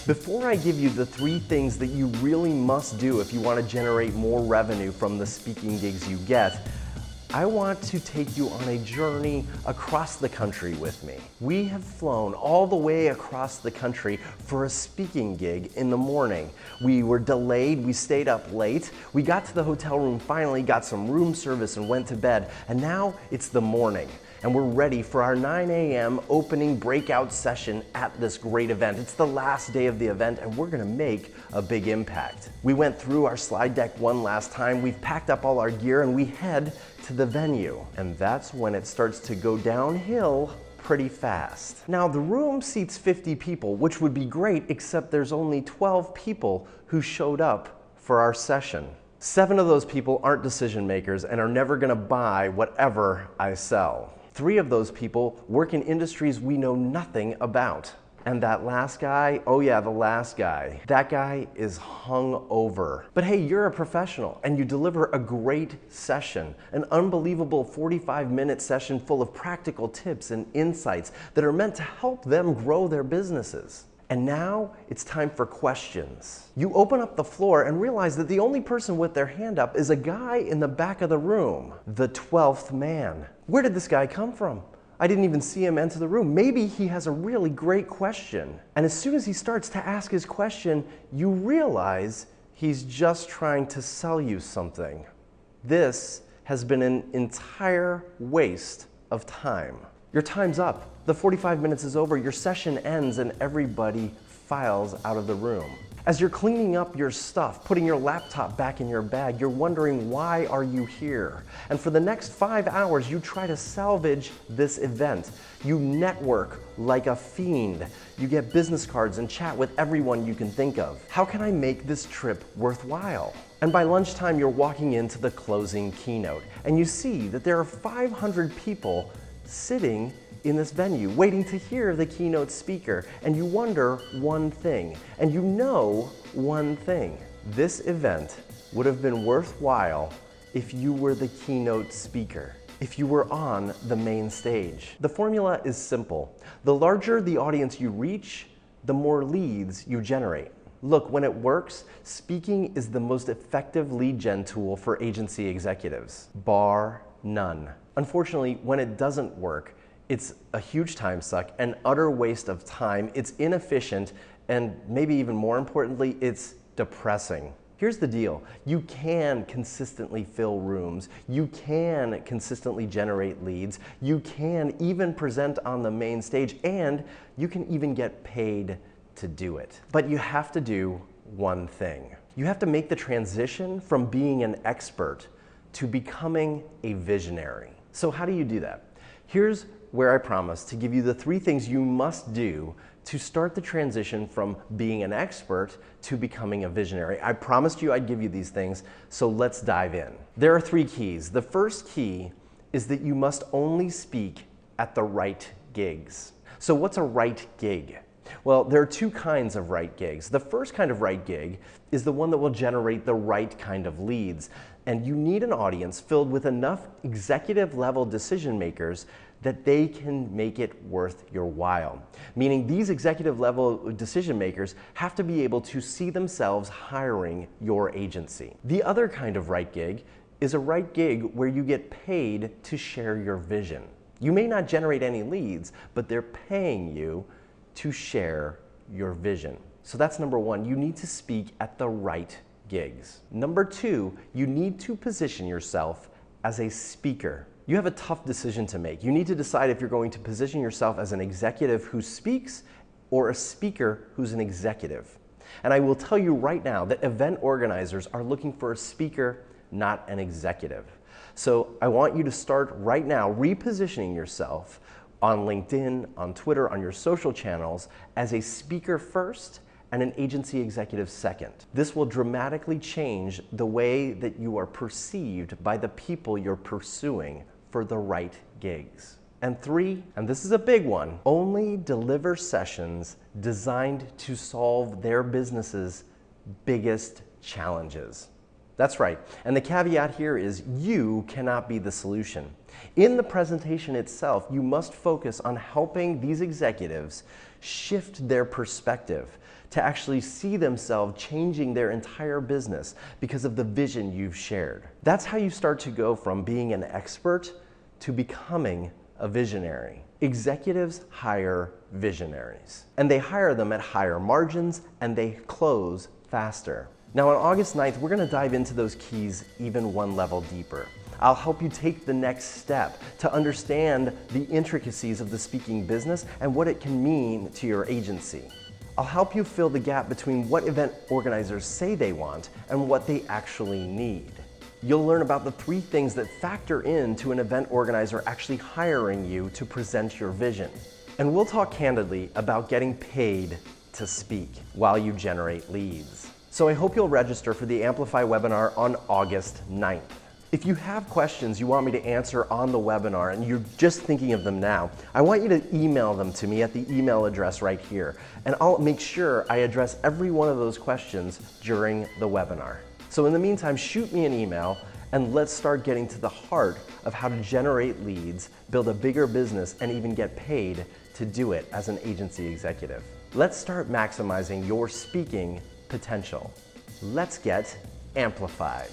Before I give you the 3 things that you really must do if you want to generate more revenue from the speaking gigs you get, I want to take you on a journey across the country with me. We have flown all the way across the country for a speaking gig in the morning. We were delayed, we stayed up late, we got to the hotel room finally, got some room service and went to bed, and now it's the morning. And we're ready for our 9 a.m. opening breakout session at this great event. It's the last day of the event and we're gonna make a big impact. We went through our slide deck one last time, we've packed up all our gear and we head to the venue. And that's when it starts to go downhill pretty fast. Now the room seats 50 people, which would be great, except there's only 12 people who showed up for our session. 7 of those people aren't decision makers and are never gonna buy whatever I sell. 3 of those people work in industries we know nothing about. And that last guy, oh yeah, the last guy, that guy is hung over. But hey, you're a professional and you deliver a great session, an unbelievable 45-minute session full of practical tips and insights that are meant to help them grow their businesses. And now it's time for questions. You open up the floor and realize that the only person with their hand up is a guy in the back of the room, the 12th man. Where did this guy come from? I didn't even see him enter the room. Maybe he has a really great question. And as soon as he starts to ask his question, you realize he's just trying to sell you something. This has been an entire waste of time. Your time's up. The 45 minutes is over, your session ends, and everybody files out of the room. As you're cleaning up your stuff, putting your laptop back in your bag, you're wondering, why are you here? And for the next 5 hours, you try to salvage this event. You network like a fiend. You get business cards and chat with everyone you can think of. How can I make this trip worthwhile? And by lunchtime, you're walking into the closing keynote, and you see that there are 500 people sitting in this venue, waiting to hear the keynote speaker. And you wonder one thing, and you know one thing. This event would have been worthwhile if you were the keynote speaker, if you were on the main stage. The formula is simple. The larger the audience you reach, the more leads you generate. Look, when it works, speaking is the most effective lead gen tool for agency executives, bar none. Unfortunately, when it doesn't work, it's a huge time suck, an utter waste of time, it's inefficient, and maybe even more importantly, it's depressing. Here's the deal. You can consistently fill rooms, you can consistently generate leads, you can even present on the main stage, and you can even get paid to do it. But you have to do one thing. You have to make the transition from being an expert to becoming a visionary. So how do you do that? Here's where I promise to give you the 3 things you must do to start the transition from being an expert to becoming a visionary. I promised you I'd give you these things, so let's dive in. There are 3 keys. The first key is that you must only speak at the right gigs. So what's a right gig? Well, there are 2 kinds of right gigs. The first kind of right gig is the one that will generate the right kind of leads. And you need an audience filled with enough executive level decision makers that they can make it worth your while. Meaning these executive level decision makers have to be able to see themselves hiring your agency. The other kind of right gig is a right gig where you get paid to share your vision. You may not generate any leads, but they're paying you to share your vision. So that's number 1, you need to speak at the right gigs. Number 2, you need to position yourself as a speaker. You have a tough decision to make. You need to decide if you're going to position yourself as an executive who speaks or a speaker who's an executive. And I will tell you right now that event organizers are looking for a speaker, not an executive. So I want you to start right now repositioning yourself on LinkedIn, on Twitter, on your social channels as a speaker first and an agency executive second. This will dramatically change the way that you are perceived by the people you're pursuing for the right gigs. And 3, and this is a big one, only deliver sessions designed to solve their business's biggest challenges. That's right. And the caveat here is you cannot be the solution. In the presentation itself, you must focus on helping these executives shift their perspective to actually see themselves changing their entire business because of the vision you've shared. That's how you start to go from being an expert to becoming a visionary. Executives hire visionaries, and they hire them at higher margins, and they close faster. Now on August 9th, we're gonna dive into those keys even one level deeper. I'll help you take the next step to understand the intricacies of the speaking business and what it can mean to your agency. I'll help you fill the gap between what event organizers say they want and what they actually need. You'll learn about the 3 things that factor into an event organizer actually hiring you to present your vision. And we'll talk candidly about getting paid to speak while you generate leads. So I hope you'll register for the Amplify webinar on August 9th. If you have questions you want me to answer on the webinar and you're just thinking of them now, I want you to email them to me at the email address right here, and I'll make sure I address every one of those questions during the webinar. So in the meantime, shoot me an email and let's start getting to the heart of how to generate leads, build a bigger business, and even get paid to do it as an agency executive. Let's start maximizing your speaking potential. Let's get amplified.